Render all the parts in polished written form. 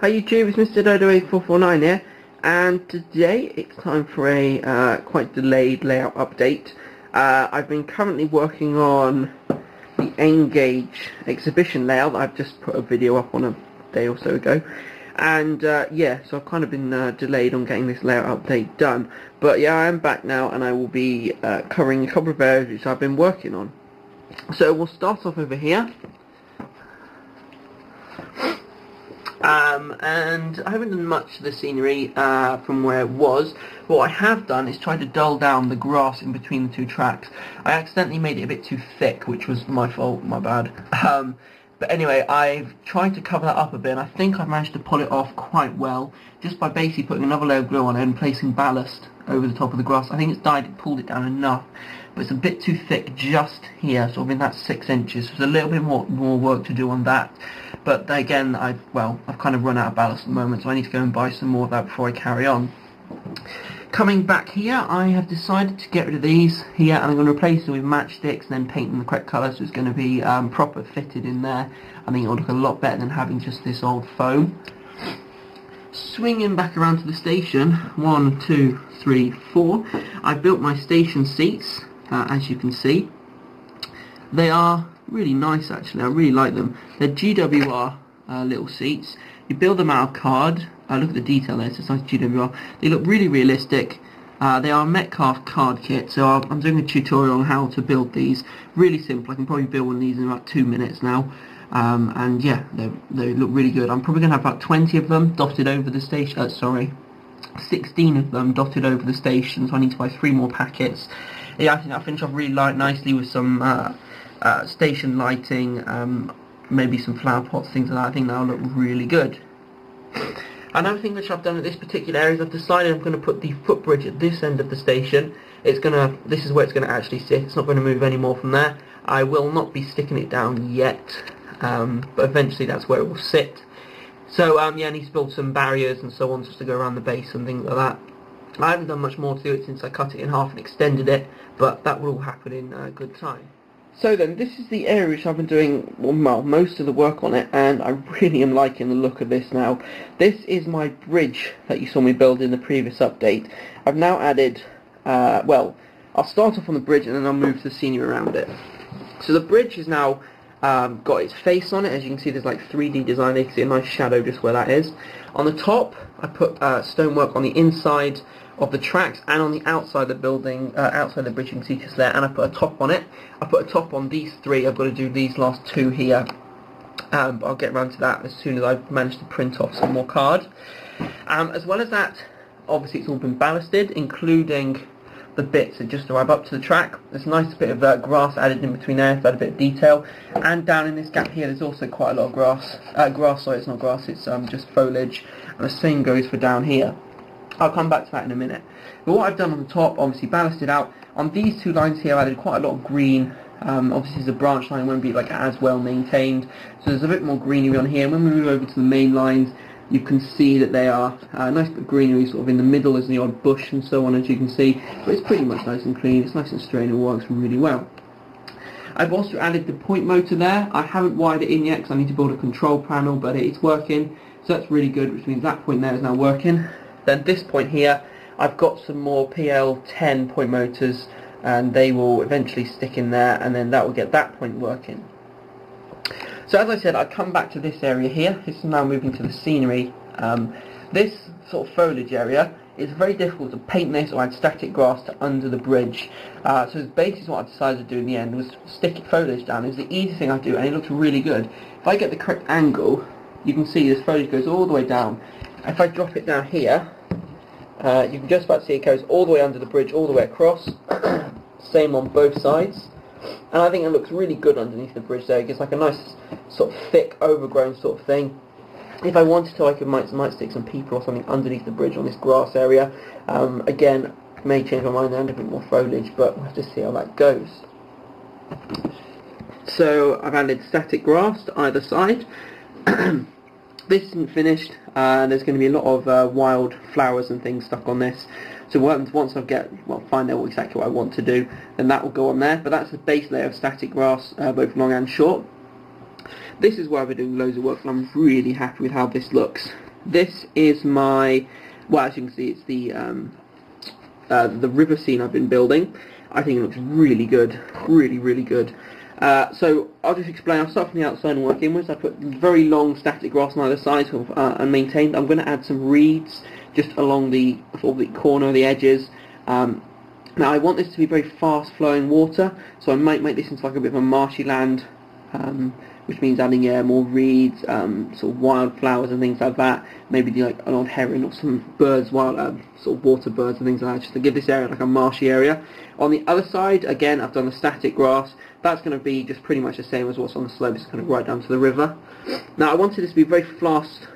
Hi YouTube, it's Mr. Dodo8449 here, and today it's time for a quite delayed layout update. I've been currently working on the gaage exhibition layout that I've just put a video up on a day or so ago, and yeah, so I've kind of been delayed on getting this layout update done, but yeah, I am back now and I will be covering a couple of areas which I've been working on. So we'll start off over here. And I haven't done much of the scenery from where it was. What I have done is try to dull down the grass in between the two tracks. I accidentally made it a bit too thick, which was my fault, my bad. But anyway, I've tried to cover that up a bit, and I think I've managed to pull it off quite well, just by basically putting another layer of glue on it and placing ballast over the top of the grass. I think it's pulled it down enough, but it's a bit too thick just here, sort of in that 6 inches. So there's a little bit more work to do on that. But again, I've kind of run out of ballast at the moment, so I need to go and buy some more of that before I carry on. Coming back here, I have decided to get rid of these here, and I'm going to replace them with matchsticks and then paint them the correct colour, so it's going to be proper fitted in there. I think it'll look a lot better than having just this old foam. Swinging back around to the station, 1, 2, 3, 4. I've built my station seats, as you can see. They are really nice actually, I really like them. They're GWR little seats. You build them out of card. Look at the detail there, it's just nice GWR. They look really realistic. They are a Metcalf card kit, so I'm doing a tutorial on how to build these. Really simple, I can probably build one of these in about 2 minutes now. And yeah, they look really good. I'm probably going to have about 20 of them dotted over the station, 16 of them dotted over the station, so I need to buy 3 more packets. Yeah, I think I'll finish off really nicely with some station lighting, maybe some flower pots, things like that. I think that'll look really good. Another thing which I've done at this particular area is I've decided I'm going to put the footbridge at this end of the station. This is where it's going to actually sit. It's not going to move any more from there. I will not be sticking it down yet, but eventually that's where it will sit. So yeah, I need to build some barriers and so on just to go around the base and things like that. I haven't done much more to it since I cut it in half and extended it, but that will all happen in good time. So then, this is the area which I've been doing, well, most of the work on it, and I really am liking the look of this now. This is my bridge that you saw me build in the previous update. I've now added, well, I'll start off on the bridge and then I'll move to the scenery around it. So the bridge is now got its face on it. As you can see, there's like 3D design. You can see a nice shadow just where that is. On the top, I put stonework on the inside of the tracks and on the outside of the building, outside the bridge, you can see just there, and I put a top on it. I put a top on these 3. I've got to do these last 2 here, but I'll get around to that as soon as I've managed to print off some more card. As well as that, obviously it's all been ballasted, including the bits that just arrive up to the track. There's a nice bit of grass added in between there to add a bit of detail, and down in this gap here there's also quite a lot of grass. Sorry, it's not grass, it's just foliage, and the same goes for down here. I'll come back to that in a minute. But what I've done on the top, obviously ballasted out. On these 2 lines here I added quite a lot of green. Obviously the branch line won't be like as well maintained, so there's a bit more greenery on here. And when we move over to the main lines, you can see that they are nice bit of greenery sort of in the middle. There's the odd bush and so on, as you can see, but it's pretty much nice and clean. It's nice and straight and it works really well. I've also added the point motor there. I haven't wired it in yet because I need to build a control panel, but it's working, so that's really good, which means that point there is now working. Then this point here, I've got some more PL10 point motors, and they will eventually stick in there, and then that will get that point working. So as I said, I come back to this area here. This is now moving to the scenery. This sort of foliage area, it's very difficult to paint this or add static grass to under the bridge. So basically what I decided to do in the end was stick foliage down. It's the easiest thing I do, and it looks really good. If I get the correct angle, you can see this foliage goes all the way down. If I drop it down here, you can just about see it goes all the way under the bridge, all the way across. Same on both sides. And I think it looks really good underneath the bridge there. It gives like a nice sort of thick, overgrown sort of thing. If I wanted to, I might stick some people or something underneath the bridge on this grass area. Again, may change my mind and add a bit more foliage, but we'll have to see how that goes. So I've added static grass to either side. This isn't finished, there's going to be a lot of wild flowers and things stuck on this. So once I find out exactly what I want to do, then that will go on there. But that's the base layer of static grass, both long and short. This is where I've been doing loads of work, and I'm really happy with how this looks. This is my, well, as you can see, it's the river scene I've been building. I think it looks really good, really good. So I'll just explain. I'll start from the outside and work inwards. I put very long static grass on either side, sort of unmaintained. I'm going to add some reeds just along the sort of the corner, the edges. Now I want this to be very fast flowing water, so I might make this into like a bit of a marshy land, which means adding more reeds, sort of wildflowers and things like that. Maybe like an old heron or some birds, wild sort of water birds and things like that, just to give this area like a marshy area. On the other side, again, I've done the static grass. That's going to be just pretty much the same as what's on the slope. It's kind of right down to the river. Now I wanted this to be very fast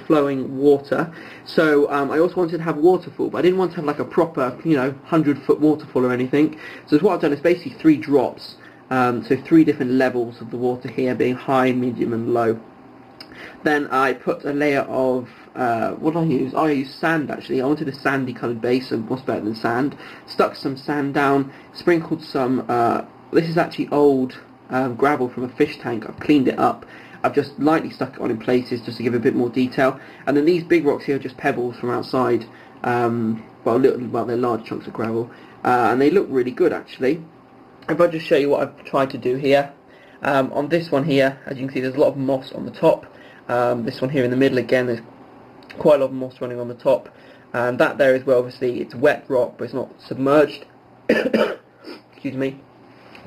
flowing water, so I also wanted to have waterfall, but I didn't want to have like a proper, 100-foot waterfall or anything. So what I've done is basically 3 drops, so 3 different levels of the water here, being high, medium and low. Then I put a layer of, what did I use? I used sand actually. I wanted a sandy coloured base, so what's better than sand. Stuck some sand down, sprinkled some, this is actually old gravel from a fish tank. I've cleaned it up. I've just lightly stuck it on in places just to give a bit more detail. And then these big rocks here are just pebbles from outside. Well, they're large chunks of gravel. And they look really good actually. If I just show you what I've tried to do here. On this one here, as you can see, there's a lot of moss on the top. This one here in the middle, again, there's quite a lot of moss running on the top. And that there as well, obviously, it's wet rock, but it's not submerged. Excuse me.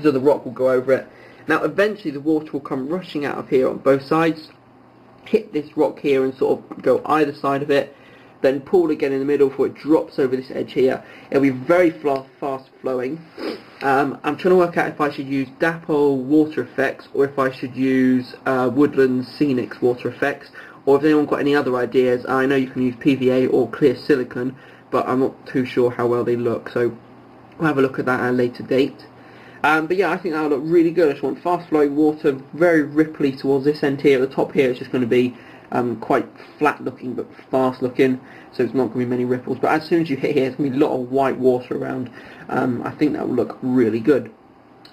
So the rock will go over it. Now eventually the water will come rushing out of here on both sides, hit this rock here and sort of go either side of it, then pool again in the middle before it drops over this edge here. It'll be very fast flowing. I'm trying to work out if I should use Dapple water effects or if I should use Woodland Scenics water effects, or if anyone got any other ideas. I know you can use PVA or clear silicone, but I'm not too sure how well they look, so we'll have a look at that at a later date. But yeah, I think that'll look really good. I just want fast flowing water, very ripply towards this end here. The top here is just going to be quite flat looking but fast looking, so it's not going to be many ripples. But as soon as you hit here, there's going to be a lot of white water around. I think that will look really good.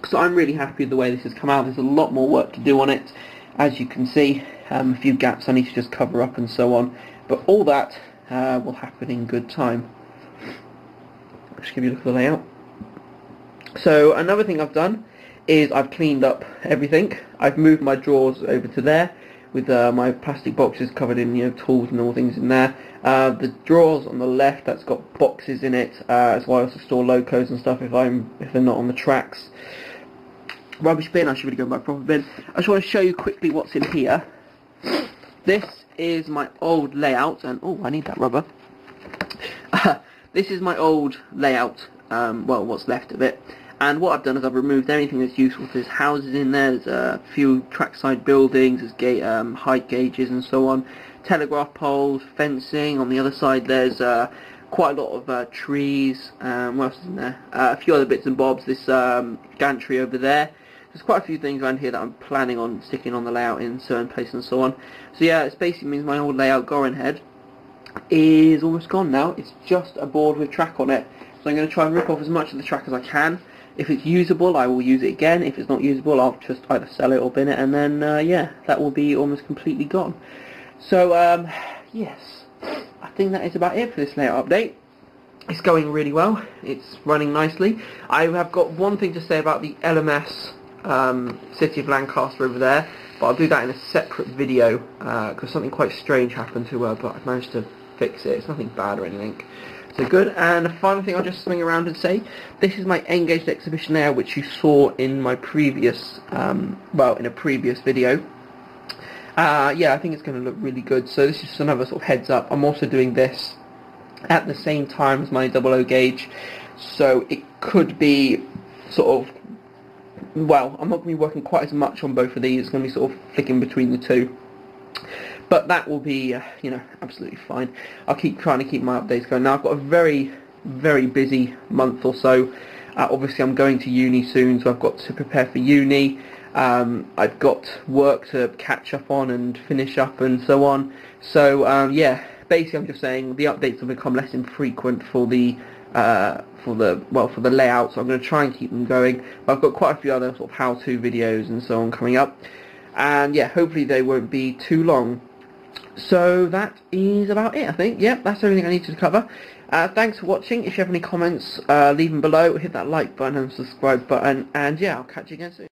So I'm really happy with the way this has come out. There's a lot more work to do on it, as you can see. A few gaps I need to just cover up and so on. But all that will happen in good time. I'll just give you a look at the layout. So another thing I've done is I've cleaned up everything. I've moved my drawers over to there with my plastic boxes covered in tools and all things in there. The drawers on the left, that's got boxes in it, as well as to store locos and stuff if they're not on the tracks. Rubbish bin, I should really go in my proper bin. I just want to show you quickly what's in here. This is my old layout, and oh, I need that rubber. This is my old layout, well, what's left of it. And what I've done is I've removed anything that's useful. There's houses in there, there's a few trackside buildings, there's height gauges and so on, telegraph poles, fencing. On the other side there's quite a lot of trees. What else is in there? A few other bits and bobs. This gantry over there. There's quite a few things around here that I'm planning on sticking on the layout in certain places and so on. So yeah, it basically means my old layout, Gorin Head, is almost gone now. It's just a board with track on it. So I'm going to try and rip off as much of the track as I can. If it's usable, I will use it again. If it's not usable, I'll just either sell it or bin it, and then yeah, that will be almost completely gone. So yes, I think that is about it for this layout update. It's going really well. It's running nicely. I have got one thing to say about the LMS City of Lancaster over there, but I'll do that in a separate video because something quite strange happened to her, but I've managed to fix it. It's nothing bad or anything. So good. And the final thing I'll just swing around and say, this is my Engaged exhibition layout, which you saw in my previous, well, in a previous video. Yeah, I think it's going to look really good. So this is just another sort of heads up. I'm also doing this at the same time as my 00 gauge, so it could be sort of, well, I'm not going to be working quite as much on both of these. It's going to be sort of flicking between the two. But that will be, you know, absolutely fine. I'll keep trying to keep my updates going. Now, I've got a very, very busy month or so. Obviously, I'm going to uni soon, so I've got to prepare for uni. I've got work to catch up on and finish up and so on. So, yeah, basically, I'm just saying the updates will become less infrequent for the layout. So I'm going to try and keep them going. But I've got quite a few other sort of how-to videos and so on coming up. And yeah, hopefully they won't be too long. So that is about it, I think. Yep, that's everything I needed to cover. Thanks for watching. If you have any comments, leave them below. Hit that like button and subscribe button. And yeah, I'll catch you again soon.